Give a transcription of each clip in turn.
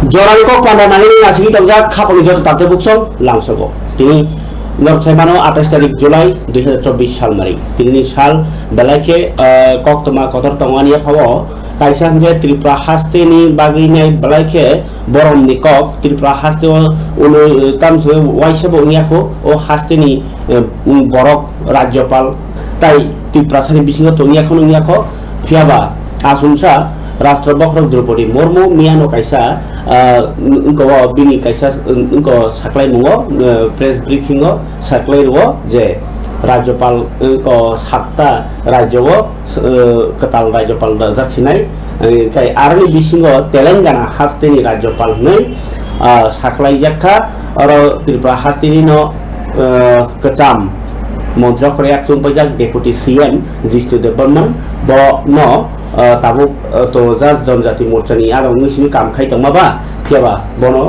Jorani kok pandangan ini ngasih kita bisa kapal jatuh tak terbukson langsung kok. Ini Lord Saimano 28 tarik Julai 2024 সাল মারি তিনি সাল বেলাকে cock তোমা কতর টঙ্গানিয়া পাবো কাইসান যে ত্রিপুরা হাস্তেনি বাগিনাই বেলাকে বরম নি কক ত্রিপুরা হাস্তে উলো তামসে ওয়াইসাবো নিয়াকো ও হাস্তেনি বরক রাজ্যপাল তাই ত্রিপুরা সানি বিসিঙ্গ টঙ্গিয়াখো নিয়াকো ফিয়াবা আসুমসা राष्ट्रबख्रक द्रौपदी मुर्मू मियानो काइसा उनको बिनी काइसा उनको साक्लाई मुंगो प्रेस ब्रीफिंग साक्लाई रुओ जे राज्यपाल को सातटा राज्यो कताल राज्यपाल जाखिनाय काई आरनि बिसिंगो तेलेंगाना हास्तेनि राज्यपाल नै साक्लाई जाखा और त्रिपुरा हास्तेनि नो कचाम मन्त्री खरेयाक सुंपैजाक डेपुटी सीएम जिष्णु देबबर्मन ब न tabuk to jas जनजाति मोर्चानि आरो नोंसिनि काम खाइ दंमाबा फियाबा बनो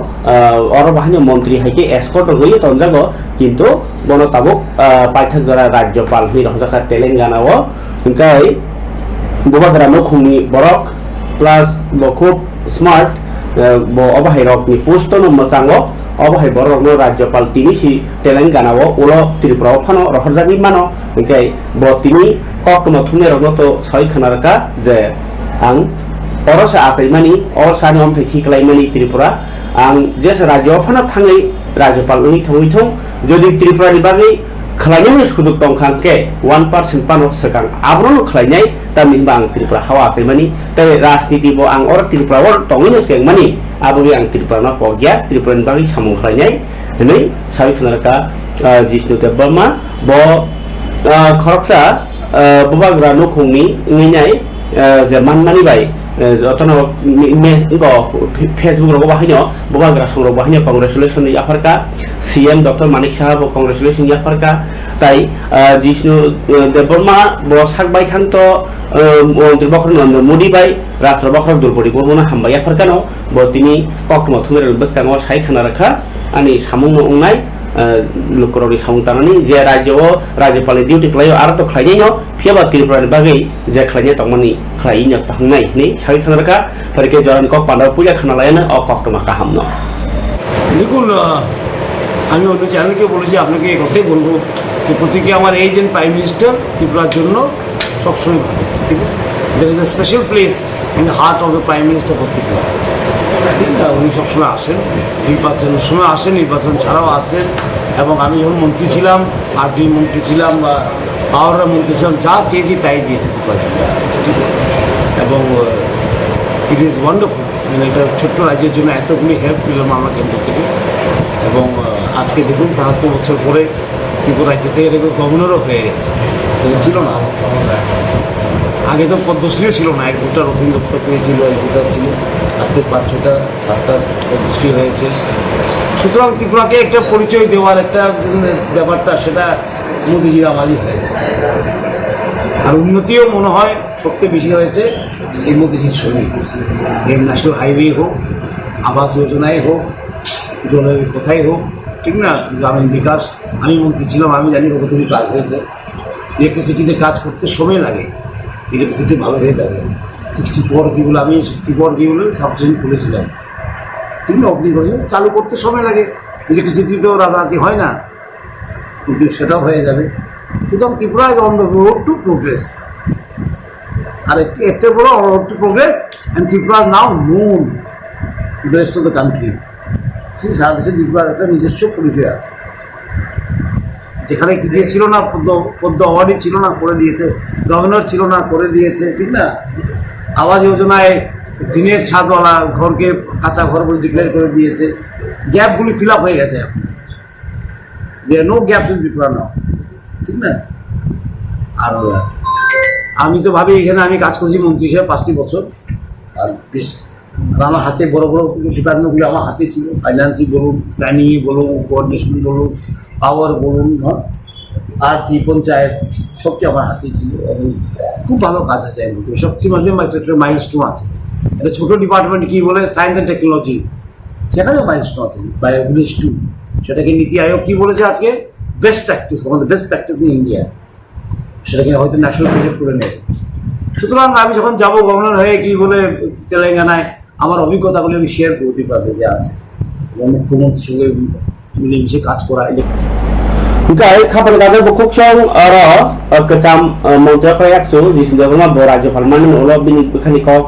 अरो बाहायनो मन्त्री हाइके एस्कर्ट होयो तंजागो किन्तु बनो tabuk पाइथाक जरा राज्यपाल नि रहजाका तेलेंगाना ओ इंकाय बुबाग्रा नखुंनि बरक प्लस बखुब स्मार्ट बो अबाहायरकनि पोस्ट न मचांगो अबाहाय बरकनो राज्यपाल तिनिसि तेलेंगाना ओ उलो त्रिपुरा फानो रहरजानि मानो इंकाय ब तिनि कक्टमा थुने रगतो सय खनारका जे आं अरसा आसाइमानि अरसानि अमथाय थिखलाइमानि त्रिपुरा आं जेस राज्य फानो थाङै राज्यपालनि थङैथं जदि त्रिपुरानि बागै खलायनायनि सुजुग दंखांके 1% पानो सकां आब्रन खलायनाय तामिनबा आं त्रिपुरा हावा आसाइमानि तै राजनीति बो आं अर त्रिपुरा वर तङैनो सेंमानि आबोबि आं त्रिपुराना पगिया त्रिपुरानि बागै सामु खलायनाय नै सय खनारका जिष्णु देबबर्मा ब खरकसा बुबाग्रा नखुंनि ngैनाय जे माननानि बाय जतन फेसबुक रो बाहायनो बुबाग्रा संरो बाहायनो कांग्रेचुलेशन याफारका सीएम डॉक्टर मानिक साहब कांग्रेचुलेशन याफारका ताई जिष्णु देबबर्मा ब साकबाय थांतो मन्त्री बखर नरेंद्र मोदी बाय राष्ट्र बखर द्रौपदी मुर्मुना हामबाय याफारकानो ब तिनि कक्टमा थुमेर बसकांगो साय खाना रखा आनि सामुंग उंनाय लुकरनि सामुंतानानि जे राज्यपालनि डिउटि खालायो आरो तो खालायनो फियाबा त्रिपुरानि बागै जे खालायनो तंमानि खालायनो थांनाय नि साय खानारका फरके जरन को पांडव पूजा खानालायनो अ कक्टमा काहामनो দেখুন আমি অন্য চ্যানেলকে বলেছি আপনাকে এই কথাই বলবো যে প্রতীকে আমার এজেন্ট প্রাইম মিনিস্টার ত্রিপুরার জন্য সবসময় ঠিক there is a special place in the heart of the prime minister for Tripura ঠিক না উনি সবসময় আসেন নির্বাচনের সময় আসেন নির্বাচন ছাড়াও আসেন এবং আমি যখন মন্ত্রী ছিলাম আরডি মন্ত্রী ছিলাম বা পাওয়াররা মন্ত্রী ছিলাম যা চেয়েছি তাই দিয়েছে ত্রিপুরা ঠিক এবং ইট ইজ ওয়ান্ডারফুল মানে এটা ছোট্ট রাজ্যের জন্য এতগুলি হেল্প পেলাম আমরা কেন্দ্র থেকে এবং আজকে দেখুন ৭৫ বছর পরে ত্রিপুরা রাজ্য থেকে দেখুন গভর্নরও হয়ে গেছে এটা ছিল না আগে তো পদ্মশ্রীও ছিল না ১-২টা রথীন দত্ত পেয়েছিল ১-২টা ছিল আজকে ৫-৬টা ৭টা পদ্মশ্রী হয়েছে সুতরাং ত্রিপুরাকে একটা পরিচয় দেওয়ার একটা ব্যাপারটা সেটা মোদিজির আমারই হয়েছে আর উন্নতিও মনে হয় সবচেয়ে বেশি হয়েছে এই মোদিজির শরীর এর ন্যাশনাল হাইওয়ে হোক আবাস যোজনায় হোক জলের কোথায় হোক ঠিক না গ্রামীণ বিকাশ আমি মন্ত্রী ছিলাম আমি জানি কতটুকু কাজ হয়েছে ইলেকট্রিসিটিতে কাজ করতে সময় লাগে ইলেকট্রিসিটি ভালো হয়ে যাবে 64 কিগুলো আমি 64 কিগুলো সাবস্টেশন খুলেছিলাম ঠিক না অগ্নি করে চালু করতে সময় লাগে ইলেকট্রিসিটি তো রাতারাতি হয় না কিন্তু সেটাও হয়ে যাবে সুতরাং Tripura is on the road to progress আর এত বড় road to progress and Tripura now known to the rest of the country সেই সারা দেশে ত্রিপুরার একটা নিজস্ব পরিচয় আছে যেখানে যে ছিল না পদ্ম অ্যাওয়ার্ডই ছিল না করে দিয়েছে গভর্নর ছিল না করে দিয়েছে ঠিক না আবাস যোজনায় টিনের ছাদওয়ালা ঘরকে কাঁচা ঘর বলে ডিক্লেয়ার করে দিয়েছে গ্যাপগুলি ফিল আপ হয়ে গেছে এখন there no gaps in Tripura now ঠিক না আর আমি তো ভাবি এখানে আমি কাজ করছি মন্ত্রী হিসেবে 5টি বছর আর বেশ আর আমার হাতে বড় বড় ডিপার্টমেন্টগুলো আমার হাতে ছিল ফাইন্যান্সই বলুন প্ল্যানিংই বলুন কোঅর্ডিনেশন বলুন পাওয়ার বলুন আর কি পঞ্চায়েত সবচেয়ে আমার হাতেই ছিল এবং খুব ভালো কাজ আছে এর মধ্যে সবচেয়ে মধ্যে একটা মাইলস্টোন আছে একটা ছোটো ডিপার্টমেন্ট কী বলে সায়েন্স অ্যান্ড টেকনোলজি সেখানেও মাইলস্টোন আছে বায়োভিলেজ 2 সেটাকে নীতি আয়োগ কী বলেছে আজকে বেস্ট প্র্যাকটিস আমাদের বেস্ট প্র্যাকটিস ইন ইন্ডিয়া সেটাকে হয়তো ন্যাশনাল প্রজেক্ট করে নেবে সুতরাং আমি যখন যাবো গভর্নর হয়ে কী বলে তেলেঙ্গানায় আমার অভিজ্ঞতাগুলি আমি শেয়ার করবো ত্রিপুরাতে যা আছে এবং মুখ্যমন্ত্রীর সঙ্গে মিলেমিশে কাজ করা Gai kapal gada bukuk song aro kecam montra kayak su di sini rumah boraja palman ulo bini bukan kok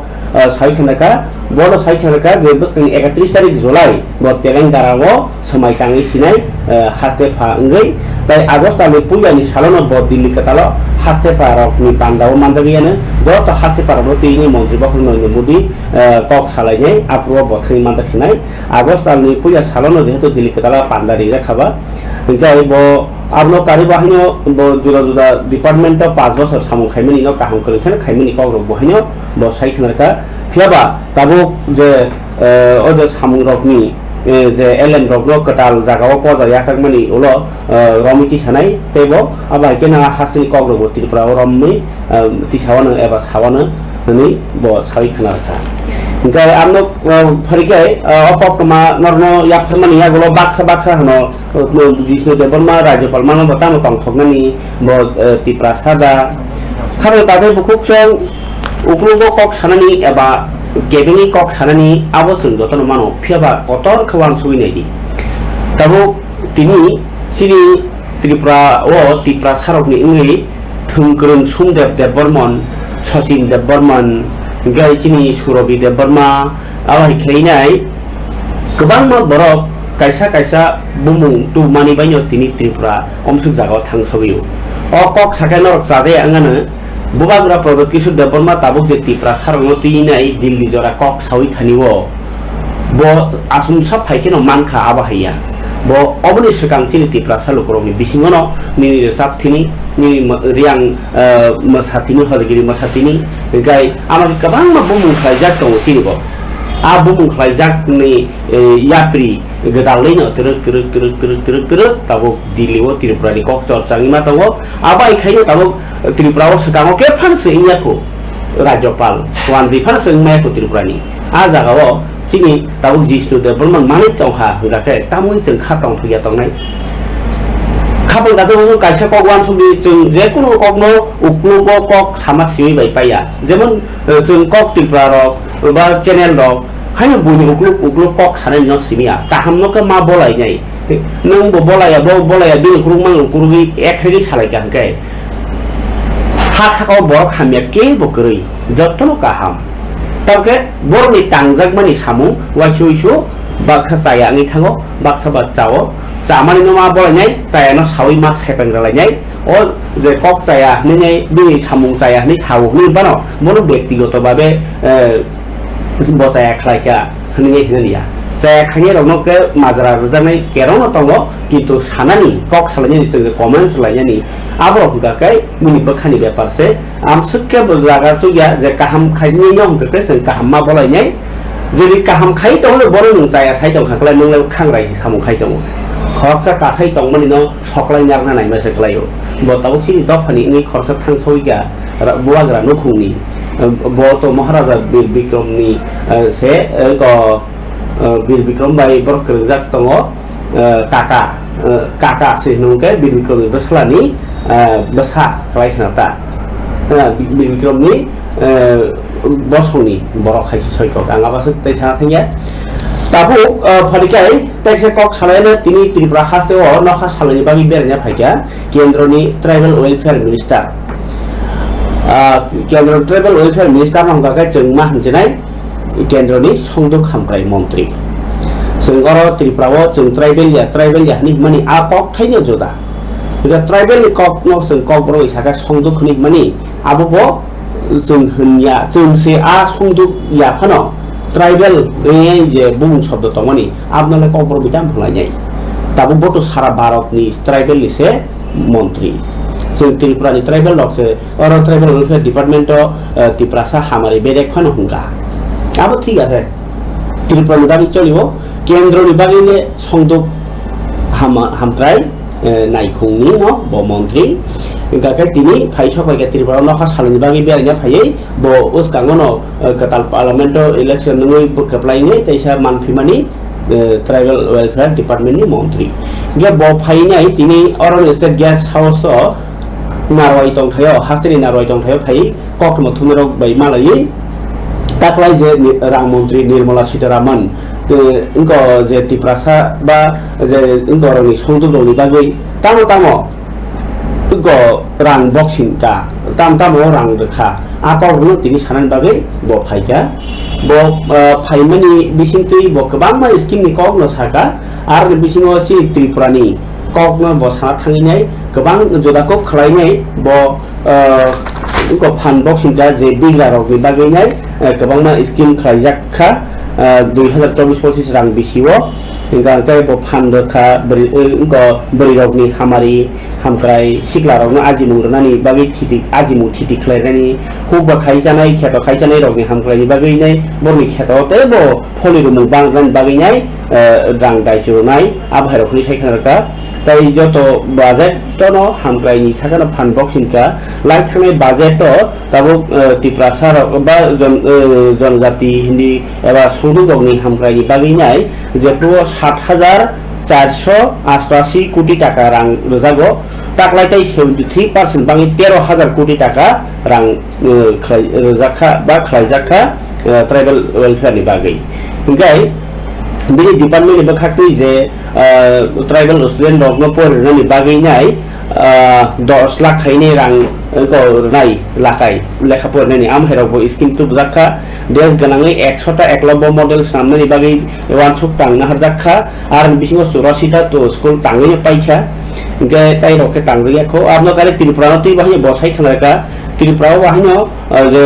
sai kenaka bodo sai kenaka jebus keng 31 tarik Julai buat tereng darawo semai tangi sinai haste pa ngai tai Agust tali puya ni salono buat Delhi ketalo haste pa rok ni pandawo mandagiana do to haste pa rok ini montri bakul no mudi kok salainya apro buat keng mandak sinai Agust tali puya salono jehetu Delhi ketalo pandari ja khaba Enggak ibu, abno kari bahino bo juda department 5 বছর সামু খাইমেনি no kaham kelekan খাইমেনি kok rok bahino bo sai khenarka phiaba tabo je o je samu rokni je elen rok no katal jagao poja yasakmani ulo romiti sanai tebo abai kena hasini kok rok tripura romni tisawana eba sawana ni bo sai khenarka Enggak amno pharikai opokma norno yaphamani agulo baksa hano Jisnu Deborma Rajapal Mano Batama Pangthoknani bo Tripura sada kharo tade bukuk song ukrugo kok sanani eba gebeni kok sanani abosun jotono mano phiaba kotor khawang suinedi tabo tini sini Tripura o Tripura sarokni ingri thungkrun Sumdev Debormon Sachin Deborman gai chini Surobi Deborma awai khainai gobang ma borok kaisa bumung tu mani banyo tini Tripura omsuk jagao thangsobiu o kok sakeno jaje angana bubagra product kisu Deborma tabuk je Tripura sarangno tinai Delhi jora kok sawi thaniwo bo asum sab phaikeno mankha abahaiya bo oboni sekang chini Tripura salukoroni bisingono ni sab thini ni riang masatini hodgiri masatini gai amar kabang ma bumung khaijak to chini bo bumung khaijak ni yapri gedalino teruk tabo diliwo Tripura ni kok corcangi ma tabo abai khaino tabo Tripura o sekango ke phanse inyako Rajapal wandi phanse inyako Tripura ni jagao chini tabo Jisnu Deborma manik tongha hingake tamui jeng khatong thuya tongnai Kapal gada bukuk kaisa kok wan sumbi jeng jekono kokno uklugo kok sama simi bai paya jemon jeng kok Tripura rok ba channel rok haino buni ukluk kok sanai no simia kahamno ke ma bolai nyai nung bo bolaya bini kurung mang kurugi ekhegi salai kangkai ha sakau borok hamya ke bokrui jottono kaham tabke borni tangjak mani samu waishu bakha saya ngi thango baksa ba chao samani no ma bolai nyai saya no sawi ma sepeng jalai nyai o je kok saya ni nyai bini samung saya ni thawu ni bano mono ব্যক্তিগত ভাবে bosaya khlaika hninge hinania saya khanye roknoke majra rujamai kerong tongo kintu sanani kok salanya ni jeng comments lainani abo hugakai muni bakhani byapar se amsukke jaga suya je kaham khaini nyong ke jeng kaham ma bolai nyai jodi kaham khai tong boro nung saya sai tong khaklai nung khangrai samu khai tong khorsa kasai tong mani no soklai nyarna nai mase klayo bo tabo sini dofani ni khorsa thang soiga buagra no khungni bo to Maharaja Bir Bikram ni se ko Bir Bikram bai borok kerjak tongo kaka se nungke Bir Bikram ni beslani besa klai nata Bir Bikram ni bosoni borok khaisi soiko angabasuk tai sana thengya tabu phalikai taise kok salaina tini Tripura haste o nokha salani bagi bernya phaika kendroni tribal welfare minister Kendra Tribal Welfare Minister Manggakai Jengmah Jenai Kendroni Songduk Hamkai Montri Senggoro Tripura o jeng tribal ya ni mani kok thaino joda Ida tribal ni kok no seng kok bro isaka Songduk ni mani abo bo jeng hnya jeng se Songduk ya phano tribal je bung shobdo tongmani abnale kok bro bitam phulai tabu boto sara Bharat ni tribal ni se Montri Tripura ni tribal lok se oro tribal welfare department Tripura sa hamari bedek phano hunga abo thik ache Tripura ni bagi cholibo kendro ni bagi le songduk hamtrai naikhungni no bo montri gakai tini phai chokai ke Tripura nokha salani bagi bernya phai bo uskango no katal parliament election nungoi bukaplai ni taisa manphimani tribal welfare department ni montri ge bo phai nai tini oro state guest house narwai tong thayo hasteni narwai tong thayo phai kok mo thumero bai malai ताकलाय जे रां मंत्री निर्मला सीतारामन इनको जे तिप्रासा बा जे इनको रंनि संदुलनि बागै तामो तामो इनको रां boxing का ताम तामो रां रेखा आपावनो तिनि सानानि बागै बो फाइका बो फाइमानि बिसिंति बो गोबां मा स्किमनि कगनो साका आरो बिसिङाव सि त्रिपुरानि कगनो बो साना थांनाय गोबां जदाखौ खालायनाय बो इनको फान बक्सिंग का जे बिग्लारनि बागैनाय गोबां मा स्किम खालायजाखा 2024-25 रां बिसिओ इनका बो फान रेखा इनको बरिरगनि हामारि हामक्राय सिक्लारावनो आजिमुंग्रनानि बागै थिति आजिमु थिति खलायनानि हुबा खायजानाय खेत खायजानाय रगनि हामक्रायनि बागैनाय बरनि खेतआवते बो फलिरुमु बांग्रान बागैनाय रां दायसुनाय आबहायरखनि सायखानरका ताई जत बाजेट तो हामक्रायनि साखाना फान बक्सिंका लाइ थांनाय बाजेट ताबो तिप्रासार बा जनजाति हिंदी एबा सुदुगनि हामक्रायनि बागैनाय जेतु 7,488 कोटी टाका रां रोजागो ताकलायताय 73% बाङै 13,000 कोटी टाका रां रोजाखा बा खलायजाखा ट्राइबल वेलफेयारनि बागै ओंखाय बिनि डिपार्टमेन्टनि बाखाथि जे ट्राइबल स्टुडेन्ट रगनो फरायनायनि बागैनाय 10 लाख खायनि रां नाय लाखाय लेखा फरायनायनि आमहेरावबो स्किम तु बुजाखा देश गोनाङै 100टा एकलब्य मडेल सामनायनि बागै वानसुक तांनो हारजाखा आरो बिसिङाव 84टा तो स्कुल तांङै पाइखा ओंखाय ताइ रखे तांरियाखौ आबनो कारे त्रिपुरानो तै बाहाय बसाय खानारका त्रिपुराव बाहायनो जे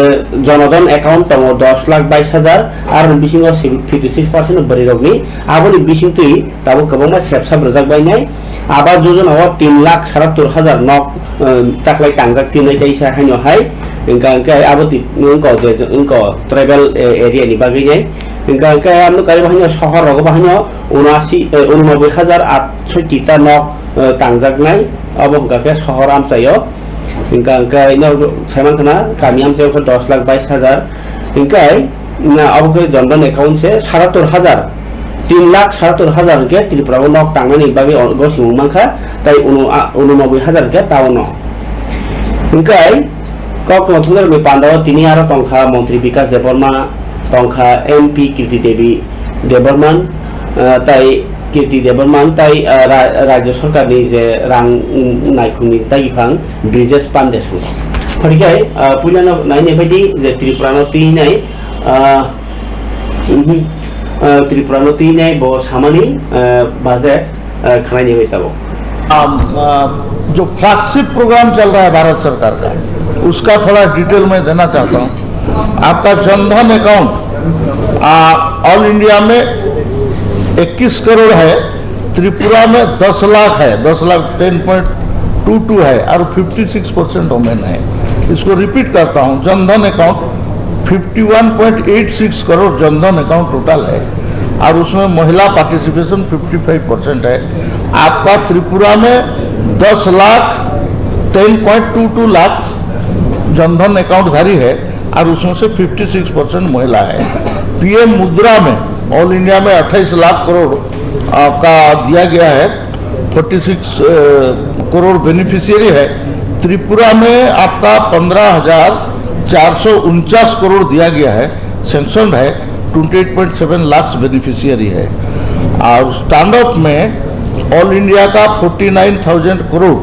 जनधन एकाउन्ट दङ 10,22,000 आरो बिसिङाव 56% बरिरगनि आबोनि बिसिंतै ताबो गोबां मा सेबसाब रोजाक बायनाय आबाद योजनाव 3,77,000 नक ताकलाय तांगाक पिनाय ताइसा हायनो हाय ओंखाय आबोति इनको ट्राइबल एरिया नि बागैनाय ओंखाय आमनो कारे बाहायनो शहर रग बाहायनो 89,860 ता नक तांजाकनाय अबंकाके शहर आमसायो ओंखाय नो सेमानखना गामि आमसायो 10,22,000 ओंखाय अबके जनधन एकाउन्ट से 77,000 3,77,000 के त्रिपुराव नक तांनायनि बागै गसिमु मानखा ताइ 89,000 के टाउन ओंखाय ककनो थुंगर बे पांडव तिनि आरो टंखा मंत्री विकास देबबर्मा टंखा एमपी कीर्ति देवी देबबर्मान ताइ कीर्ति देबबर्मान ताइ राज्य सरकारनि जे रां नायखुंनि ताइफां ब्रिजेश फाउन्डेशन फरिखाय पुलियानो नायनाय बायदि जे त्रिपुरानो तिनाय त्रिपुरानो तीनाय बो सामानी बजट खाने में तब जो फ्लैगशिप प्रोग्राम चल रहा है भारत सरकार का उसका थोड़ा डिटेल में देना चाहता हूँ। आपका जनधन अकाउंट ऑल इंडिया में 21 करोड़ है, त्रिपुरा में 10 लाख है, 10 लाख 10.22 है और 56% वोमेन है। इसको रिपीट करता हूँ, Jan Dhan account 51.86 crore Jan Dhan account total है और उसमें महिला पार्टिसिपेशन 55% है। आपका त्रिपुरा में 10 लाख 10.22 लाख जनधन अकाउंट धारी है और उसमें से 56% महिला है। पीएम मुद्रा में ऑल इंडिया में 28 लाख करोड़ का दिया गया है, 46 करोड़ बेनिफिशियरी है। त्रिपुरा में आपका 15,449 करोड़ दिया गया है, सेंक्शन है, 28.7 लाख बेनिफिशियरी है। और स्टैंड अप में ऑल इंडिया का 49,000 करोड़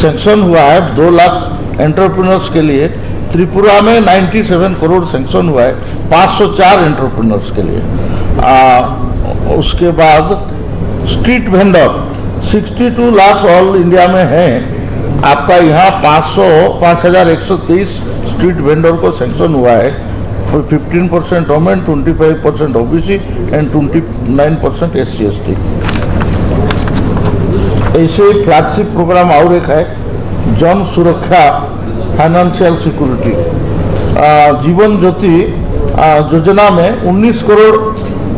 सेंक्शन हुआ है 2 लाख एंटरप्रेन्योर्स के लिए। त्रिपुरा में 97 करोड़ सेंक्शन हुआ है 504 एंटरप्रेन्योर्स के लिए। उसके बाद street vendor 62 lakh all India में हैं। आपका यहाँ 5,123 स्ट्रीट वेंडर को सेंक्शन हुआ है, 15% वोमेन, 25% ओबीसी एंड 29% SC/ST। ऐसे फ्लैगशिप प्रोग्राम और एक है जन सुरक्षा फाइनेंशियल सिक्योरिटी जीवन ज्योति योजना में 19 करोड़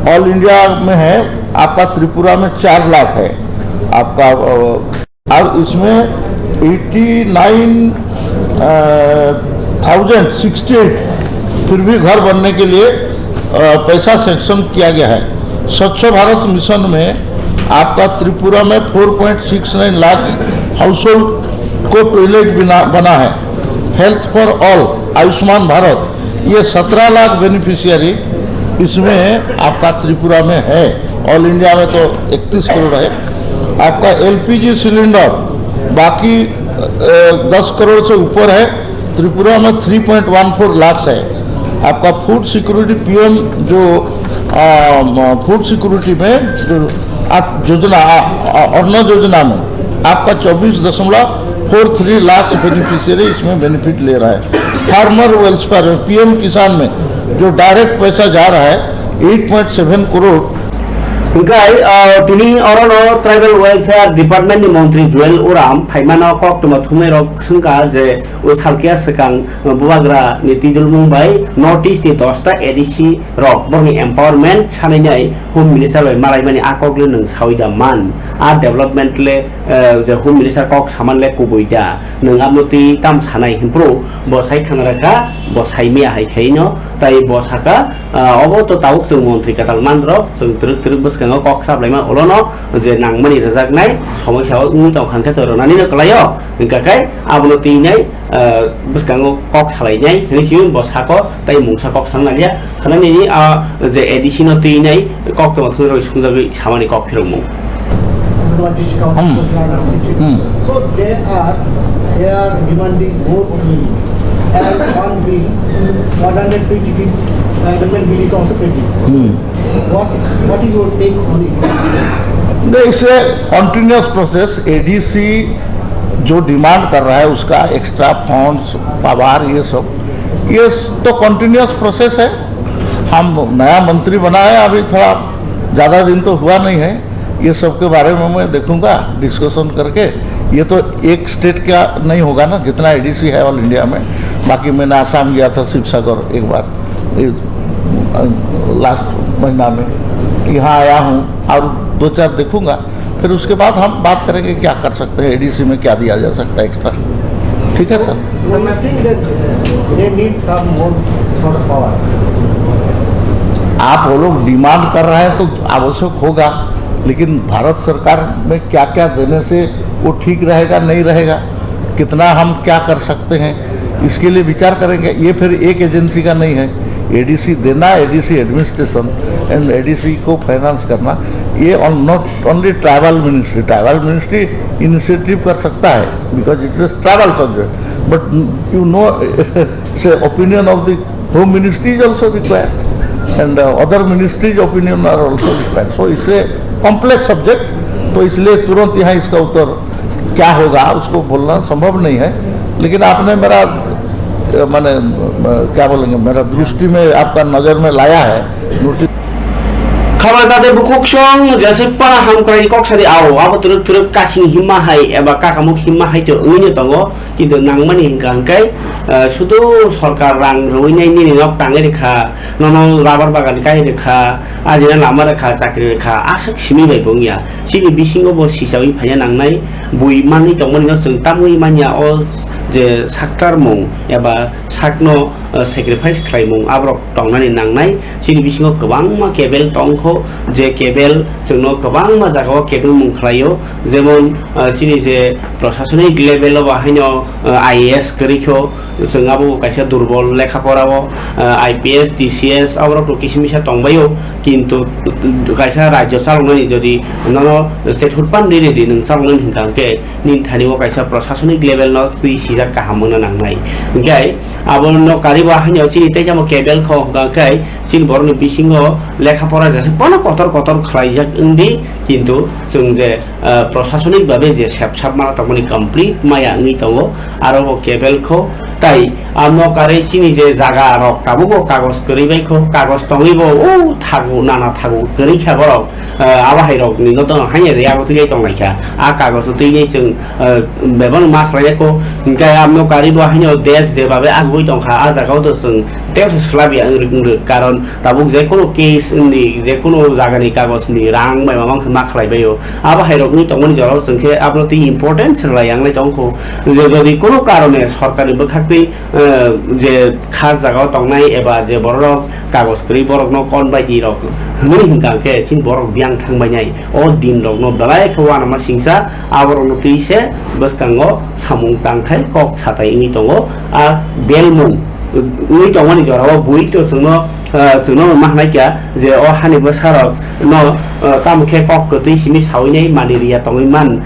ऑल इंडिया में है। आपका त्रिपुरा में 4 लाख है आपका, और इसमें 89,068 फिर भी घर बनने के लिए पैसा सेंक्शन किया गया है। स्वच्छ भारत मिशन में आपका त्रिपुरा में 4.69 लाख हाउस होल्ड को टॉयलेट बना है। Health for all Ayushman Bharat ये 17 लाख बेनिफिशियरी इसमें आपका त्रिपुरा में है। ऑल इंडिया में तो 31 करोड़ है। आपका एलपीजी सिलेंडर बाकी 10 करोड़ से ऊपर है। त्रिपुरा में 3.14 लाख है। आपका फूड सिक्योरिटी पीएम जो फूड सिक्योरिटी में जो योजना अन्न योजना में आपका 24.43 लाख बेनिफिशियरी इसमें बेनिफिट ले रहा है। फार्मर वेलफेयर में पीएम किसान में जो डायरेक्ट पैसा जा रहा है 8.7 करोड़। তিনি অরণ ট্রাইবেল ওয়েলফেয়ার ডিপার্টমেন্টনি মন্ত্রী জুয়েল ওরাম ফাইমানো কক্টম থুমে রক সুঙ্কা যে সালকিয়া সেকাং বুবাগ্রা নীতিদুল মুম্বাই নর্থ ইস্ট नि 10টা এডিসি রক বনি এম্পাওয়ারমেন্ট সানাইনাই হোম মিনিস্টার বাই মারাইমানি আকগলে নং সাউইदा মান आ डेवलपमेंट ले जे होम मिनिस्टर कक सामानले कुबुइदा नों आमति ताम सानाय हिमप्रो बसाइ खानराखा बसाइ मिया हाइखाइनो ताइ बसाका अबो तो ताउक जों मन्त्रि काताल मानद्र जों त्रिक त्रिक बसखाङो कक साप्लाइमा अलोनो जे नांगमानि रजाकनाय समस्याव उनि तावखानखा तरनानि नकलायो इंकाकाय आबनो तिनाय बसखाङो कक सालायनाय हिसिम बसाको ताइ मुंसा कक साननाया खानानि जे एडिशनो तिनाय कक तो थुरो सुंजागै सामानि कक फिरमु So they are demanding more money, and one bill, 120 amendment bill is also pending. What is your take on it? इसे कंटिन्यूस प्रोसेस। एडीसी जो डिमांड कर रहा है उसका एक्स्ट्रा फंड्स पावर ये सब ये तो कंटिन्यूस प्रोसेस है। हम नया मंत्री बना है, अभी थोड़ा ज़्यादा दिन तो हुआ नहीं है। ये सब के बारे में मैं देखूंगा डिस्कशन करके। ये तो एक स्टेट का नहीं होगा ना, जितना एडीसी है ऑल इंडिया में। बाकी मैंने आसाम गया था, शिवसागर एक बार लास्ट महीना में, यहाँ आया हूँ और 2-4 देखूंगा। फिर उसके बाद हम बात करेंगे क्या कर सकते हैं, एडीसी में क्या दिया जा सकता है एक्स्ट्रा। ठीक है sir. So I think that they need some more sort of power. आप वो लोग डिमांड कर रहे हैं तो आवश्यक होगा, लेकिन भारत सरकार में क्या क्या देने से वो ठीक रहेगा नहीं रहेगा, कितना हम क्या कर सकते हैं, इसके लिए विचार करेंगे। ये फिर एक एजेंसी का नहीं है। एडीसी देना, एडीसी एडमिनिस्ट्रेशन एंड एडीसी को फाइनेंस करना, ये not only tribal ministry. Tribal ministry initiative कर सकता है because it's a tribal subject, but you know say opinion of the home ministry is also required and other ministries opinion are also required. So इससे complex subject, तो इसलिए तुरंत यहाँ इसका उत्तर क्या होगा उसको बोलना संभव नहीं है। लेकिन आपने मेरा मैंने क्या बोलेंगे, मेरा दृष्टि में आपका नज़र में लाया है नोटिस। खबर दादे बुकुक्सों जैसे पना हम कहीं कॉक सारी आओ अब तुरंत तुरंत कासिंग हिम्मा है एबा काकामुक हिम्मा है तो उन्हें तंगो किंतु नांगमनी हिंगांकाय शुद्ध सरकार रांग रोइनाय नि नक टांगे रेखा ननो राबर बागान काय रेखा आजिना लामा रेखा चाकरी रेखा आसक सिमी बाय बंगिया सिनि बिसिंगो बो सिसावि फाया नांनाय बुइमानि तंगमनि न जों तामुइ मानिया अ जे साक्टार मुं एबा साकनो सेक्रिफाइस खालाममुं आब्रक तंनानै नांनाय सिनि बिसिङाव गोबां मा केबल तंखौ जे केबल जोंनो गोबां मा जागायाव केबल मुं खालायो जेमन सिनि जे प्रशासनिक लेभेलाव बाहायनो आईएएस करिखौ जोंआबो कायसे दुर्बल लेखा फरावो आईपीएस टीसीएस आब्रक किसिमिसा तंबायो किन्तु कायसे राज्य चालनानै जदि ननो स्टेट हुडपान दिरेदि नों चालनानै हिंगांके निनथानिव कायसे प्रशासनिक लेभेल न तुइ सिजा काहामनो नांनाय ओंखाय आबो कारिबा हान्याव सिनि तेजामो केबल खौ गांखाय सिनि बरनि बिसिङाव लेखा फरा जासे पन कतर कतर खालायजाक उन्दी किन्तु जों जे प्रशासनिक भाबे जे सेबसाब माना तमनि कमप्लिट माया उनि दङो आरो केबल खौ ताई आमनो कारे सिनि जे जागा रक ताबो कागज करिबायखौ कागज तंगैबो ओ थागु नाना थागु करिखा बरक आबाहाय रक नि न दङ हान्या रे आगो तै दंनायखा आ कागज तैनै जों बेबन मास रायखौ ओंखाय आमनो कारिबा हान्याव देश जे भाबे आगुइ दंखा आ जागाव दसं तेव स्लाबिया अंगुर कारण ताबो जे कोनो केस नि जे कोनो जागानि कागजनि रां मायबा मांस मा खालायबायो आबाहाय रक नि तंगनि जराव जोंखे आबनो ति इम्पोर्टेन्ट लायांलाय दंखौ जदि कोनो कारणे सरकारि बखाखै जे खास जागाव तंनाय एबा जे बरक कागज करि बरक न कन बायदि रक हनि हिंगांके सिन बरक बियां थांबायनाय अ दिन रक न दलाय खवा नामा सिंसा आबरक न तिसे बसकांगो सामुं तांखाय कक साताय नि दङो आ बेलमुं ui tongmani jorao bui to sungno mahnaika je o hanibo sarok no tamkhe kok kotui simi sawinai malaria tongoi man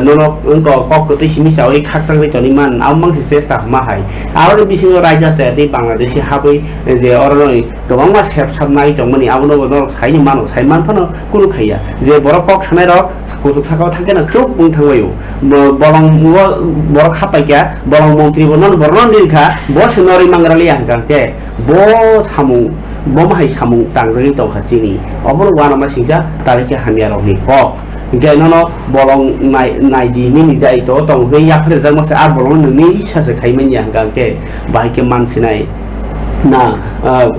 nono ko kok kotui simi sawai khaksangai toni man amang se chesta mahai aro bisingo raja seti bangladeshi habai je oroi gobang ma sep sabnai tongmani abono no saini mano saiman phano kunu khaiya je borok kok sanai rok kusuk thakao thangke na chuk bung thangwayo bolong borok khapaika bolong mantri bonon bornon dilkha bo senori mangrali angkangke bo samung bo mahai samung tangjagi tongkha chini obono wana ma singja tarike hamia rokni kok ge nono bolong nai di mini dai to tong hei yakre jangma se ar bolong ni sase khaimen yang angkangke bahike mansinai na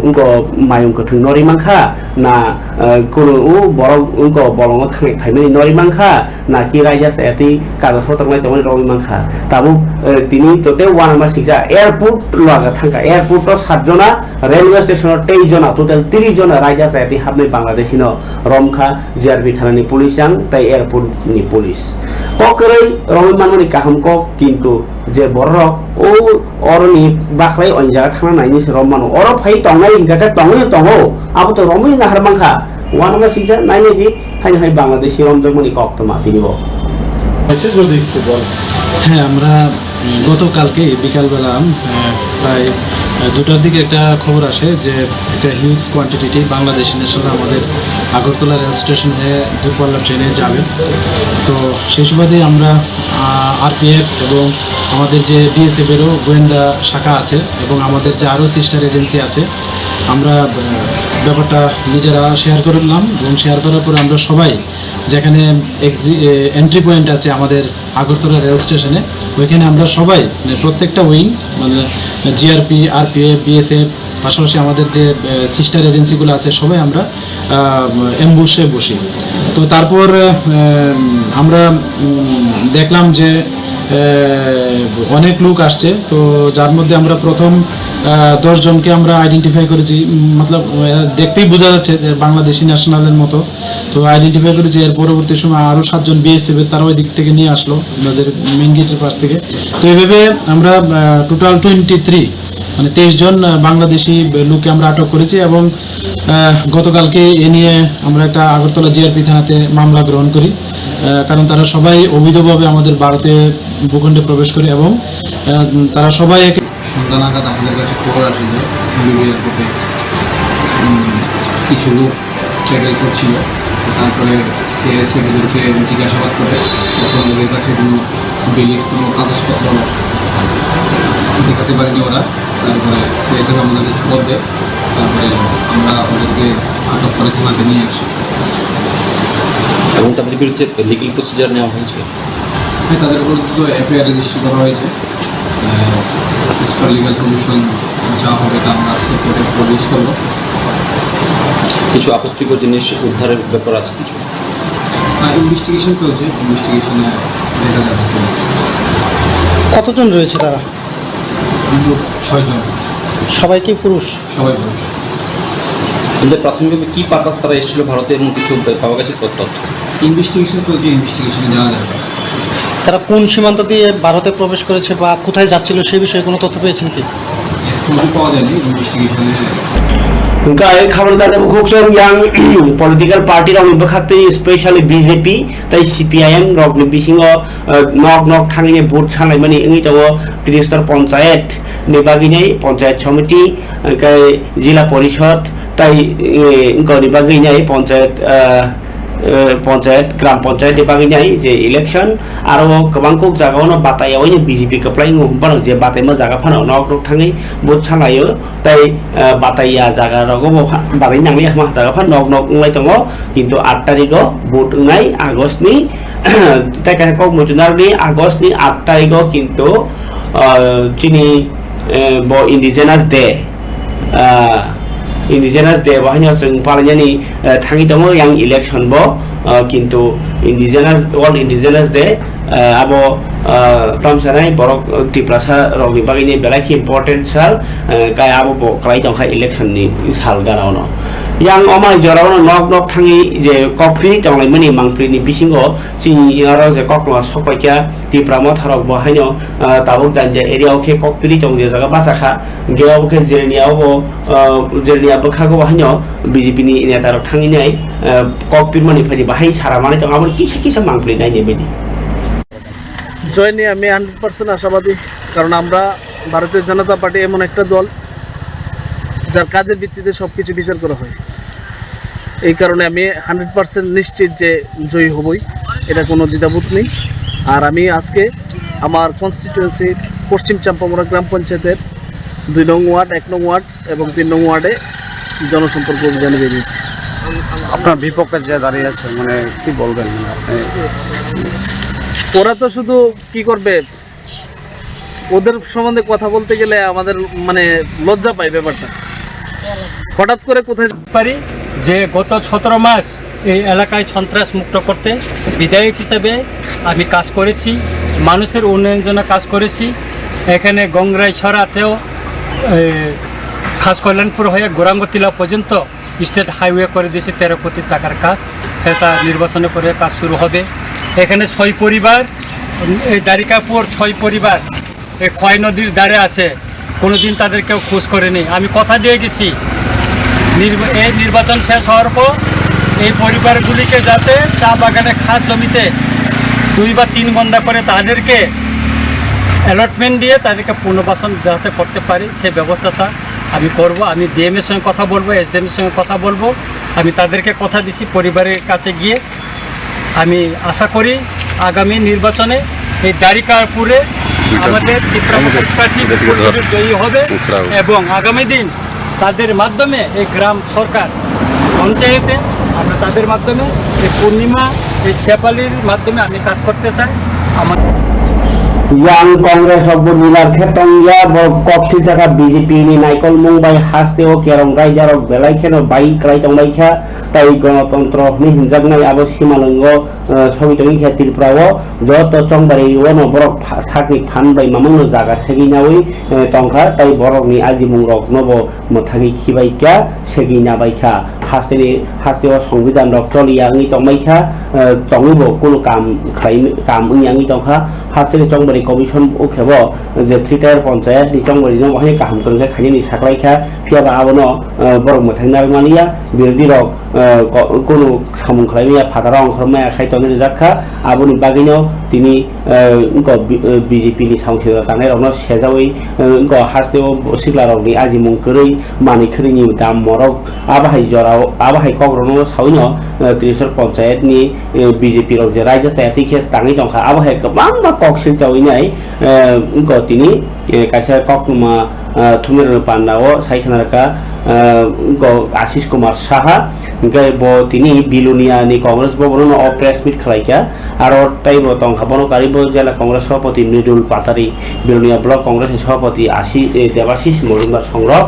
unko mayung ko thung nori mangkha na kono u borok unko bolong thang khaimeni nori mangkha na ki raja seti kaga sotongai tongoi roi mangkha tabu tini tote wana ma sikja airport laga thangka airport to 7 jona railway station 23 jona total 30 jona raja seti habne bangladeshi no romkha JRB thanani police yang tai airport ni police kokrei roi manoni kaham ko kintu je borok o oroni baklai onja thana naini rom mano oro phai tongai ingka tongai tongo abo to romai na harmangkha wana ma sikja naini di hai bangladeshi rom jogmani kok to matinibo যদি একটু বল। হ্যাঁ, আমরা গতকালকে বিকালবেলা প্রায় 2টার দিকে একটা খবর আসে যে একটা হিউজ কোয়ান্টিটি বাংলাদেশি ন্যাশনাল আমাদের আগরতলা রেল স্টেশনে দূরপাল্লা ট্রেনে যাবে। তো সেই সুবাদে আমরা আরপিএফ এবং আমাদের যে বিএসএফেরও গোয়েন্দা শাখা আছে এবং আমাদের যে আরও সিস্টার এজেন্সি আছে, আমরা ব্যাপারটা নিজেরা শেয়ার করলাম এবং শেয়ার করার পরে আমরা সবাই যেখানে এন্ট্রি পয়েন্ট আছে আমাদের আগরতলা রেল স্টেশনে, ওইখানে আমরা সবাই প্রত্যেকটা উইং মানে জিআরপি, আরপিএফ, বিএসএফ, পাশাপাশি আমাদের যে সিস্টার এজেন্সিগুলো আছে সবাই আমরা অ্যাম্বুশে বসি। তো তারপর আমরা দেখলাম যে অনেক লোক আসছে। তো যার মধ্যে আমরা প্রথম 10 জনকে আমরা আইডেন্টিফাই করেছি, মতলব দেখতেই বোঝা যাচ্ছে যে বাংলাদেশি ন্যাশনালের মতো। তো আইডেন্টিফাই করেছি। এর পরবর্তী সময় আরও 7 জন বিএসএফের, তারা ওই দিক থেকে নিয়ে আসলো আমাদের মেন গেটের পাশ থেকে। তো এইভাবে আমরা টোটাল 23 মানে 23 জন বাংলাদেশি লোককে আমরা আটক করেছি এবং গতকালকে এ নিয়ে আমরা একটা আগরতলা জিআরপি থানাতে মামলা গ্রহণ করি, কারণ তারা সবাই অবৈধভাবে আমাদের ভারতে ভূখণ্ডে প্রবেশ করে এবং তারা সবাই সন্ধ্যা নাগাদ আমাদের কাছে খবর আসে যে এয়ারপোর্টে কিছু লোক ট্রাভেল করছিল। তারপরে সিআইএসএফ ওদেরকে জিজ্ঞাসাবাদ করে, তখন ওদের কাছে কোনো বিলির কোনো কাগজপত্র দেখাতে পারেনি ওরা। তারপরে সিআইএসএফ আমাদেরকে খবর দেয়, তারপরে আমরা ওদেরকে আটক করে থানাতে নিয়ে আসি। এবং তাদের বিরুদ্ধে লিগ্যাল প্রসিজার নেওয়া হয়েছে। হ্যাঁ, তাদের বিরুদ্ধে তো এফআইআর রেজিস্টার করা হয়েছে। লিগাল প্রমোশন যা হবে তা আমরা আজকে কোর্টে প্রডিউস করব। কিছু আপত্তিকর জিনিস উদ্ধারের ব্যাপার আছে কিছু, ইনভেস্টিগেশন চলছে, ইনভেস্টিগেশনে দেখা যাবে। কতজন রয়েছে তারা? 6 জন। সবাই কি পুরুষ? সবাই পুরুষ। কিন্তু প্রাথমিকভাবে কী পারপাস তারা এসেছিল ভারতে এবং কিছু পাওয়া গেছে তথ্য? ইনভেস্টিগেশন চলছে, ইনভেস্টিগেশনে জানা যাবে। তারা কোন সীমান্ত দিয়ে ভারতে প্রবেশ করেছে বা কোথায় যাচ্ছিল সেই বিষয়ে কোনো তথ্য পেয়েছেন কি? এখনো পাওয়া যায়নি, ইনভেস্টিগেশনে। Kai khabar da bukhok yang political party rok ni bakhate especially BJP tai CPIM rok ni bisingo nok thangini vote sanai mani ngi tawo Tiristar panchayat ni bagini panchayat committee kai jila porishod tai ngoni bagini panchayat panchayat gram panchayat ni bagini je election aro kabangko jagaono batayao ni BJP kaplai ngompano je batai ma jaga phano nok thangi vote sanayo tai bataya jaga rogo barai nangli ma jaga phan nok ngai tongo kintu 8 tariko vote ngai August ni tai ka kok mutunar ni August ni 8 tariko kintu chini bo indigenous day indigenous day bahanya jeng palanya thangi tongo yang election bo kintu indigenous all indigenous day abo tamsanai borok tiprasa rok ni bagini belai important sal kai abo bo klai tongkha election ni sal garano yang omai jorano nok thangi je kokpri tonglai mani mangpri ni bisingo sini aro je kokno sokpaikya tipramo tharok bohaino tabuk janje area oke kokpri tongje jaga basakha geo oke jernia obo jernia bakhago bohaino BJP ni netarok thangi nai kokpri mani phari bahai saramani tong amor kisa mangpri nai nebedi জয় নিয়ে আমি 100% আশাবাদী, কারণ আমরা ভারতীয় জনতা party এমন একটা দল যার কাজের ভিত্তিতে সব কিছু বিচার করা হয়। এই কারণে আমি 100% নিশ্চিত যে জয়ী হবই, এটা কোনো দ্বিধাবোধ নেই। আর আমি আজকে আমার কনস্টিটিউয়েন্সি পশ্চিম চাম্পামোড়া গ্রাম পঞ্চায়েতের 2 নং ওয়ার্ড, 1 নং ওয়ার্ড এবং 3 নং ওয়ার্ডে জনসম্পর্ক অভিযানে বেরিয়েছি। আপনার বিপক্ষে যে দাঁড়িয়ে আছে মানে কি বলবেন আপনি? ওরা তো শুধু কি করবে, ওদের সম্বন্ধে কথা বলতে গেলে আমাদের মানে লজ্জা পায় ব্যাপারটা। হঠাৎ করে কোথায় পারি যে গত 17 মাস এই এলাকায় সন্ত্রাস মুক্ত করতে বিধায়ক হিসেবে আমি কাজ করেছি, মানুষের উন্নয়নের জন্য কাজ করেছি। এখানে গংরাই সরাতেও খাস কল্যাণপুর হয়ে গোরাঙ্গতিলা পর্যন্ত স্টেট হাইওয়ে করে দিয়েছি 13 কোটি টাকার কাজ। এটা নির্বাচনের পরে কাজ শুরু হবে। এখানে 6 পরিবার, এই দ্বারিকাপুর 6 পরিবার এই খয় নদীর ধারে আছে, কোনোদিন তাদের কেউ খোঁজ করেনি। আমি কথা দিয়ে গেছি এই নির্বাচন শেষ হওয়ার পর এই পরিবারগুলিকে যাতে চা বাগানে খাস জমিতে 2 বা 3 ঘন্টা করে তাদেরকে অ্যালটমেন্ট দিয়ে তাদেরকে পুনর্বাসন যাতে করতে পারি সেই ব্যবস্থাটা আমি করব। আমি ডিএমের সঙ্গে কথা বলবো, এসডিএমের সঙ্গে কথা বলবো। আমি তাদেরকে কথা দিছি পরিবারের কাছে গিয়ে আমি আশা করি আগামী নির্বাচনে এই দ্বারিকাপুরে আমাদের প্রার্থী জয়ী হবে এবং আগামী দিন তাদের মাধ্যমে এই গ্রাম সরকার পঞ্চায়েতে আমরা তাদের মাধ্যমে এই পূর্ণিমা এই ছেপালির মাধ্যমে আমি কাজ করতে চাই। আমার yang Kongres Obor Milar Khetong ya Kopsi Jaka BJP ni Naikol Mumbai Haste o Kerong Rai Jarok Belai Keno Bai Krai Tong Bai Kha Tai Ganatantra ni Hinjak Nai Abo Simalongo Chobi Tongi Kha Tirprawo Joto Chongbari Wono Borok Sakni Phan Bai Mamangno Jaga Seginawi Tongkha Tai Borok ni Aji Mungrok Nobo Mothagi Khibai Kha Segina Bai Kha Haste o Songbidan Rok Troli Yangi Tong Bai Kha Tongibo Kulu Kam Yangi Tongkha Haste ni Chongbari commission ও খেব যে 3টার পঞ্চায়েত নিচংবরি ন বহাই কাহাম করে খাইনি সাকলাইখা ফিয়াবা আবনো বড় মথাইনার মালিয়া বিরোধী রক কোনো সামুং খাইমিয়া ফাতারা অংশরমায়া খাইতনি রেজাখা আবনি বাগিনো তিনি বিজেপি নি সাংসদ তানাই রন সেজাওই হাসতেও সিগলা রকনি আজি মুং কरै মানি খরিনি দাম মরক আবাহাই জরাও আবাহাই কগ্রনো সাউইনো 30 পঞ্চায়েত নি বিজেপি রক যে রাজ্য স্থায়িকে তাঙি দংখা আবাহাই গোबां मा ককসিল চাউইনাই তিনি কাইসা ককনুমা থুমের পান্ডাও সাইখানারকা আশিস কুমার সাহা তিনি বিলুনিয়া নি কংগ্রেস ভবন প্রেস মিট খালাইকা আর তাইব তংখাবনো কারিব জেলা কংগ্রেস সভাপতি মৃদুল পাতারি বিলুনিয়া ব্লক কংগ্রেসের সভাপতি দেবাশিস মজুমদার সংগ্রহ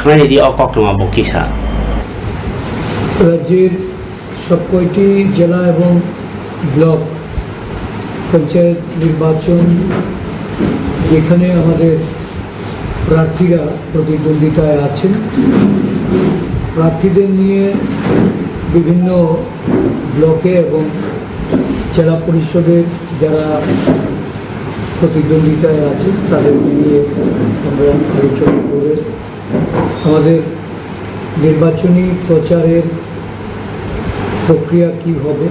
খানাইদি অককনুমা বকিসা। রাজ্যের সবকটি জেলা এবং ব্লক পঞ্চায়েত নির্বাচন যেখানে আমাদের প্রার্থীরা প্রতিদ্বন্দ্বিতায় আছেন, প্রার্থীদের নিয়ে বিভিন্ন ব্লকে এবং জেলা পরিষদের যারা প্রতিদ্বন্দ্বিতায় আছেন তাদেরকে নিয়ে আমরা আলোচনা করে আমাদের নির্বাচনী প্রচারের প্রক্রিয়া কী হবে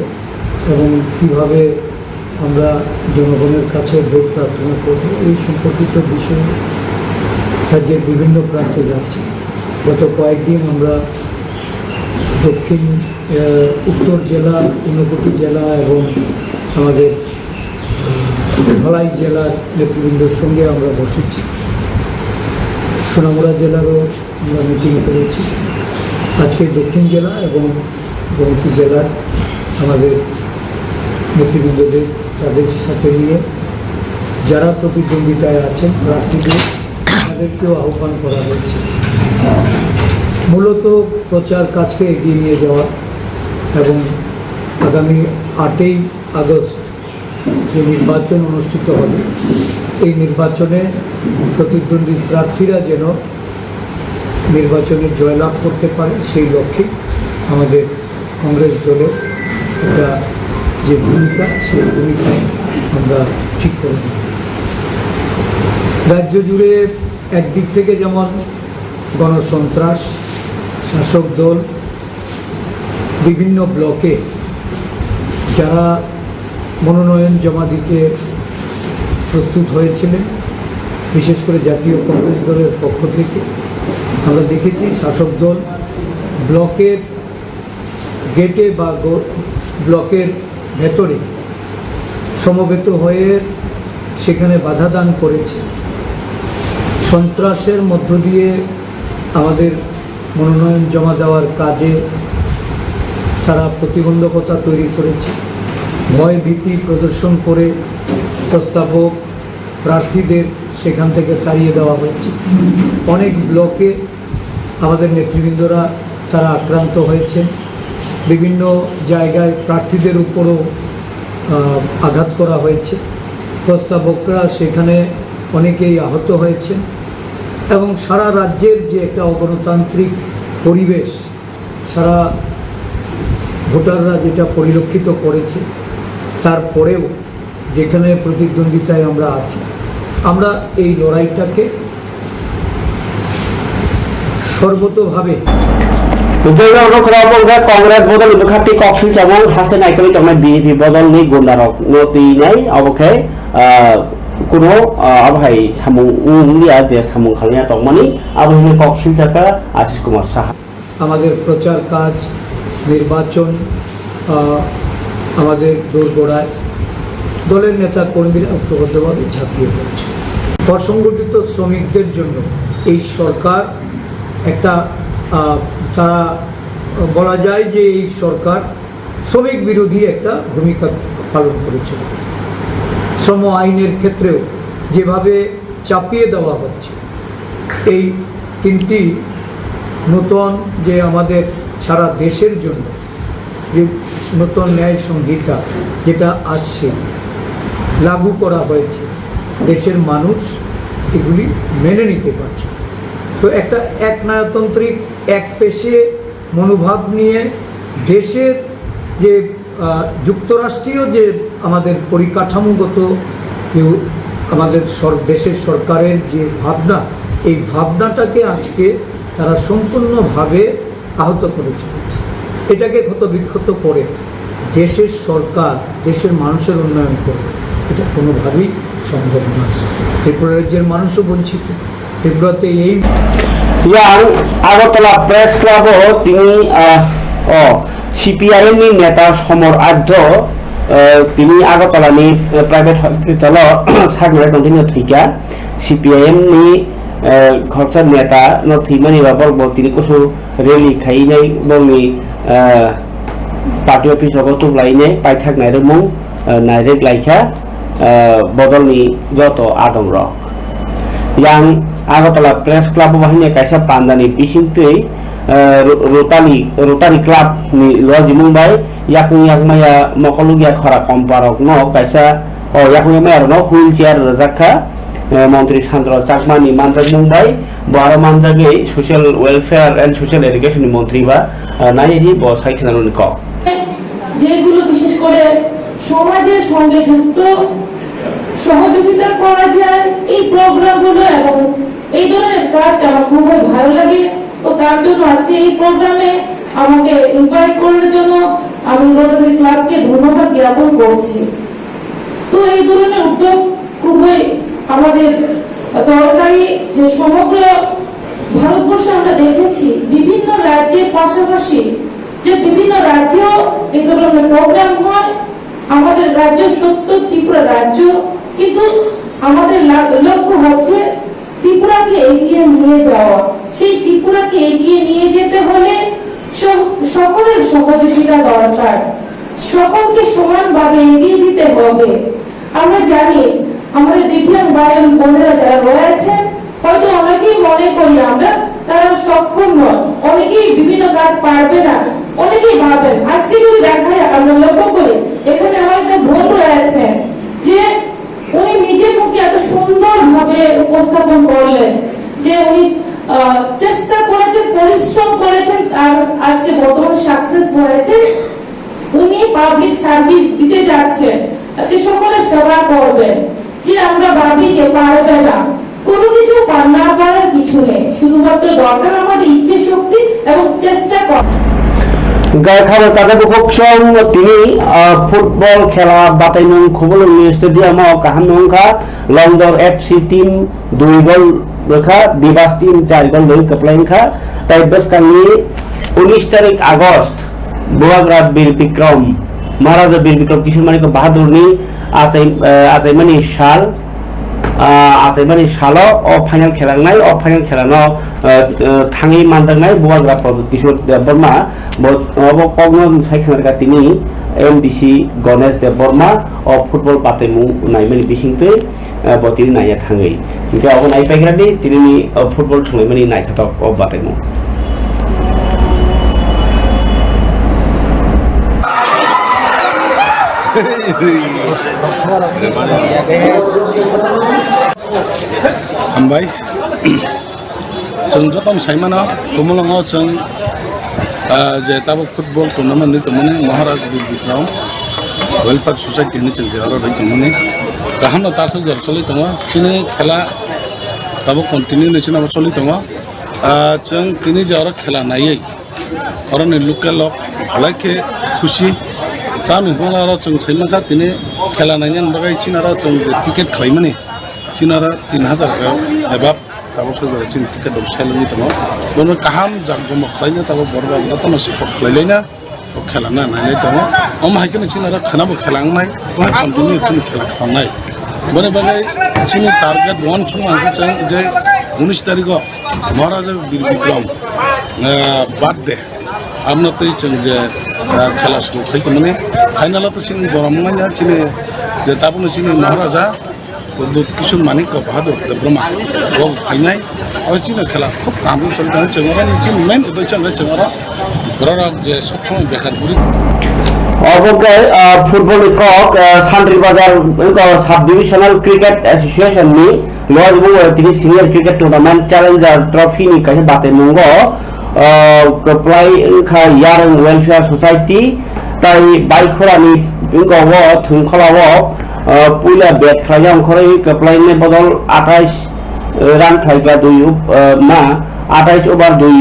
এবং কীভাবে আমরা জনগণের কাছে ভোট প্রার্থনা করব এই সম্পর্কিত বিষয়ে রাজ্যের বিভিন্ন প্রান্তে যাচ্ছি। গত কয়েকদিন আমরা উত্তর জেলা, ঊনকোটি জেলা এবং আমাদের ধলাই জেলার নেতৃবৃন্দের সঙ্গে আমরা বসেছি। সোনামুড়া জেলারও আমরা মিটিং করেছি। আজকে দক্ষিণ জেলা এবং গোমতী জেলার আমাদের নেতৃবৃন্দদের তাদের সাথে নিয়ে যারা প্রতিদ্বন্দ্বিতায় আছেন প্রার্থীদের তাদেরকেও আহ্বান করা হয়েছে। মূলত প্রচার কাজকে এগিয়ে নিয়ে যাওয়া এবং আগামী 8ই আগস্ট যে নির্বাচন অনুষ্ঠিত হবে এই নির্বাচনে প্রতিদ্বন্দ্বী প্রার্থীরা যেন নির্বাচনে জয়লাভ করতে পারে সেই লক্ষ্যে আমাদের কংগ্রেস দলের একটা যে ভূমিকা, সেই ভূমিকা আমরা ঠিক করে নিই। রাজ্য জুড়ে একদিক থেকে যেমন গণসন্ত্রাস, শাসক দল, বিভিন্ন ব্লকে যারা মনোনয়ন জমা দিতে প্রস্তুত হয়েছিলেন, বিশেষ করে জাতীয় কংগ্রেস দলের পক্ষ থেকে আমরা দেখেছি শাসক দল ব্লকের গেটে বা ব্লকের ভেতরে সমবেত হয়ে সেখানে বাধা দান করেছে। সন্ত্রাসের মধ্য দিয়ে আমাদের মনোনয়ন জমা দেওয়ার কাজে তারা প্রতিবন্ধকতা তৈরি করেছে। ভয় ভীতি প্রদর্শন করে প্রস্তাবক প্রার্থীদের সেখান থেকে তাড়িয়ে দেওয়া হয়েছে। অনেক ব্লকে আমাদের নেতৃবৃন্দরা তারা আক্রান্ত হয়েছেন। বিভিন্ন জায়গায় প্রার্থীদের উপরও আঘাত করা হয়েছে। প্রস্তাবকরা সেখানে অনেকেই আহত হয়েছেন এবং সারা রাজ্যের যে একটা অগণতান্ত্রিক পরিবেশ, সারা ভোটাররা যেটা পরিলক্ষিত করেছে, তারপরেও যেখানে প্রতিদ্বন্দ্বিতায় আমরা আছি, আমরা এই লড়াইটাকে সর্বতোভাবে কংগ্রেস বদল ইবখাটি কক্সিল এবং হাসেন আইকমি তোমার বিএপি বদল নি গুন্ডারক নতি নাই অবখে কোনো আবহাই সামু উলিয়া যে সামু খালিয়া তকমানি আবহাই কক্সিল জায়গা আশিস কুমার সাহা। আমাদের প্রচার কাজ, নির্বাচন আমাদের দোরগোড়ায় দলের নেতা কর্মীরা ঐক্যবদ্ধভাবে ঝাঁপিয়ে পড়ছে। অসংগঠিত শ্রমিকদের জন্য এই সরকার একটা তারা বলা যায় যে এই সরকার শ্রমিক বিরোধী একটা ভূমিকা পালন করেছে। শ্রম আইনের ক্ষেত্রেও যেভাবে চাপিয়ে দেওয়া হচ্ছে, এই তিনটি নতুন যে আমাদের সারা দেশের জন্য যে নতুন ন্যায় সংহিতা যেটা আসছে, লাগু করা হয়েছে, দেশের মানুষ এগুলি মেনে নিতে পারছে। তো একটা একনায়কতান্ত্রিক এক পেশে মনোভাব নিয়ে দেশের যে যুক্তরাষ্ট্রীয় যে আমাদের পরিকাঠামোগত আমাদের দেশের সরকারের যে ভাবনা, এই ভাবনাটাকে আজকে তারা সম্পূর্ণভাবে আহত করে চলেছে। এটাকে ক্ষতবিক্ষত করে দেশের সরকার দেশের মানুষের উন্নয়ন করবে, এটা কোনোভাবেই সম্ভব নয়। ত্রিপুরা রাজ্যের মানুষও বঞ্চিত। ত্রিপুরাতে এই আগরতলা প্রেস ক্লাবও তিনি সিপিআইএম नि नेता समर आद्य তিনি আগরতলাनि प्राइवेट हस्पिटाल सागनाय दंदिनो थैका सिपिआइएम नि घरसार नेता न थैमानि बाबल তিনি कुसु रेली खाइनाय बंनि पार्टी अफिस आव तुलाइनाय पाइथाकनाय रमुं नाइरेक लाइखा बदलनि जत आदम रक yang আগরতলা প্রেস ক্লাব বাহিনী কাইসা পান্দানি বিসিংতৈ रोटारी क्लाब नि लजि मुंबाई याकुं याकमाया मकलुगिया खरा कम्पारक न काइसा याकुं याकमाया न हुइल चेयार रजाखा मंत्री चंद्र चाकमानि मानजाग मुंबाई बारो मानजागे social welfare and social education मंत्री बा नाइजी बसाइखनानुन क যেগুলো বিশেষ করে সমাজের সঙ্গে যুক্ত সহযোগিতা করা যায় এই প্রোগ্রামগুলো এবং এই ধরনের কাজ আমার খুব ভালো লাগে। তো তার জন্য আজকে এই প্রোগ্রামে আমাকে ইনভাইট করার জন্য আমি রোটারি ক্লাবকে ধন্যবাদ জ্ঞাপন করছি। তো এই ধরনের উদ্যোগ খুবই আমাদের দরকারি, যে সমগ্র ভারতবর্ষে আমরা দেখেছি বিভিন্ন রাজ্যের পাশাপাশি যে বিভিন্ন রাজ্যেও এই ধরনের প্রোগ্রাম হয়। আমাদের রাজ্য সত্য ত্রিপুরা রাজ্য, কিন্তু আমাদের লক্ষ্য হচ্ছে ত্রিপুরাকে এগিয়ে নিয়ে যাওয়া। সেই ত্রিপুরাকে এগিয়ে নিয়ে যেতে হলে সকলের সহযোগিতা দরকার, সকলকে সমানভাবে এগিয়ে দিতে হবে। আমরা জানি আমাদের দিব্যাঙ্গ ভাই বোনেরা যারা রয়েছেন, হয়তো অনেকেই মনে করি আমরা তারা সক্ষম নয়, অনেকেই বিভিন্ন কাজ পারবে না, অনেকেই ভাবেন। আজকে যদি দেখায় আমরা লক্ষ্য করি এখানে আমার একটা বোন রয়েছেন যে উনি নিজের মুখে এত সুন্দর ভাবে উপস্থাপন করলেন যে উনি চেষ্টা করেছেন, পরিশ্রম করেছেন, আর আজকে বর্তমানে সাকসেস হয়েছে, উনি পাবলিক সার্ভিস দিতে যাচ্ছেন, আজকে সকলের সেবা করবেন। যে আমরা ভাবি যে পারবে না, কোনো কিছু না পারার কিছু নেই, শুধুমাত্র দরকার আমাদের ইচ্ছে শক্তি এবং চেষ্টা করা। গায়খানো তাদের বুকসং তিনি ফুটবল খেলা বাতাইনং খুবল স্টেডিয়াম কাহানংখা লংদর এফসি টিम 2 গল রেখা দিবাস টিম 4 গল লই কপ্লাইনখা তাই বসকানি 19 তারিখ আগস্ট বুয়াগ্রাত বীর বিক্রম মহারাজা বীর বিক্রম কিশোর মানিক বাহাদুরনি আজাইমানি সাল आसाइमानि सालो अ फाइनाल खेलांनाय अ फाइनाल खेलानो थाङै मानदांनाय बुवाग्रा प्रदीप किशोर देवबर्मा बो कग्न साइखारगा तिनि एमडीसी गणेश देवबर्मा अ फुटबल पातेमु नाइमानि बिसिंतै बतिनि नाया थाङै इनके अ नाइपाइग्रानि तिनि फुटबल थांनायमानि नायखाथक अ पातेमु हामबाय जों जतन साइमाना कमलगाव जों जे ताबो फुटबल टुर्नामेंट तमने महाराज बीर बिक्रम वेलफेयर सोसाइटी नि जों जेराव रही तमने गाहाम ताखो जर चलि दङ सिने खेला ताबो कन्टिन्यू नेसन अब चलि दङ जों तिनि जर खेला नायै अरनि लोकल हलाके खुशी तानि बोलारा जों साइमाखा तिनि खेला नायनि बागै सिनारा जों टिकेट खालामनि सिनारा 3000 का एबा ताबो खबर चिन टिकेट सेलनि दङ बनो काहाम जागम खालायनो ताबो बरबा रतन सपोर्ट खालायना खेलाना नायनाय दङ अम हायकन सिनारा खानाबो खेलांनाय कन्टिन्यू जों खेला खालामनाय बने बने सिनि टारगेट 1 सम जों जे 19 तारिख महाराजा बीर बिक्रम बर्थडे आमनतै जों जे खेला शुरू खालामने फाइनल तो सिनि बरमनाया सिनि जे ताबो सिनि महाराजा किशोर मानिक बहादुर देवबर्मा वो फाइनाल और चीना खेला खूब काम चलता है चंगरा जिन मेन उद्देश्य है चंगरा बड़ा जे सब बेकार पूरी অবজ্ঞায় ফুটবল কক সান্ট্রি বাজার সাব ডিভিশনাল ক্রিকেট অ্যাসোসিয়েশন নি লজবু তিনি senior cricket tournament Challenger trophy নি কাছে বাতে মুঙ্গ কপ্লাই খা ইয়ারং ওয়েলফেয়ার সোসাইটি তাই বাইখরানি ইনগো থুংখলাও पुला बैट खाया अंखरै कप्लाइने बदल 28 रान खायगा 2 मा 28 ओवर 2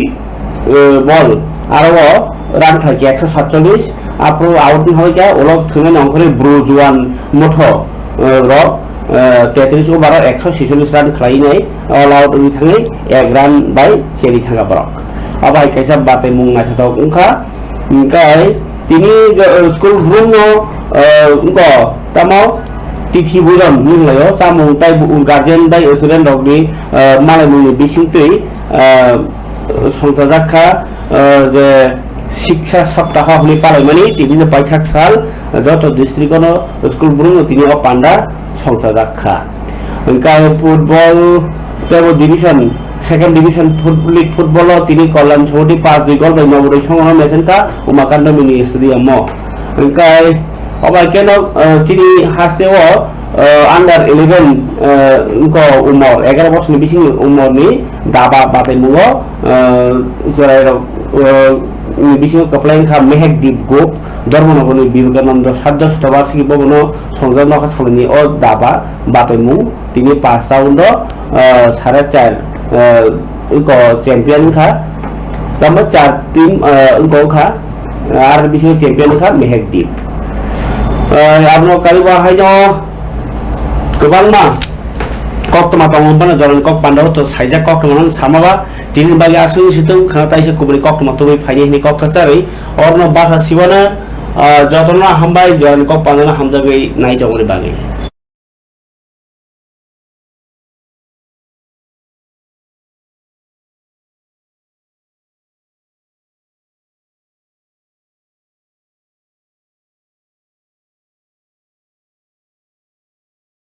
बल आरो रान खायगा 147 आपरो आउट होयगा ओलक थुमेन अंखरै ब्रुजुआन मथो र 33 ओवर 146 रान खायनाय ऑल आउट थाङै 1 रान बाय सेरि थाङा बरक अबाय कैसा बाते मुंना थाथाव उंखा इंकाय तिनि स्कुल रुमनो उंको तामाव तिथि बुरन निलायो सामु ताइ गार्जियन बाय स्टुडेन्ट रगनि मालायनि बिसिंतै संसाजाखा जे शिक्षा सप्ताह हनि पालायमानि तिनि बैठाक साल जत डिस्ट्रिक्टनो स्कुल बुरन तिनि अ पान्डा संसाजाखा ओंका football table division second division football तिनि कल्याण सौदी 5-2 गोल बाय नबरै संगनो मेसेनका उमाकान्द मिनि स्टेडियाम ओंका अबाय केन तिनि हास्तेव अंडर 11 उनको उमर 11 बछरनि बिसिनि उमरनि दाबा बाते मुङो जराय बिसिङो कप्लाइनखा मेहेकदीप गोप धर्मनगरनि विवेकानंद सदस्य वार्षिक भवन संजान खासलनि अ दाबा बाते मुङ तिनि 5 राउन्ड 4.5 उनको चैंपियन खा तम 4 टीम उनको खा आर बिसिङो चैंपियन खा मेहेकदीप आपनो कालिबा हायनो गोबांमा कक्टमा दङबना जरन कक पान्डाव तो साइजा कक्टमा सामाबा तिन बागे आसु सितौ खाताइसे कुबरि कक्टमा तो फाइने नि कक्टतारै अरनो बासा सिवना जतना हमबाय जरन कक पान्डाना हमजागै नाइ दङनि बागे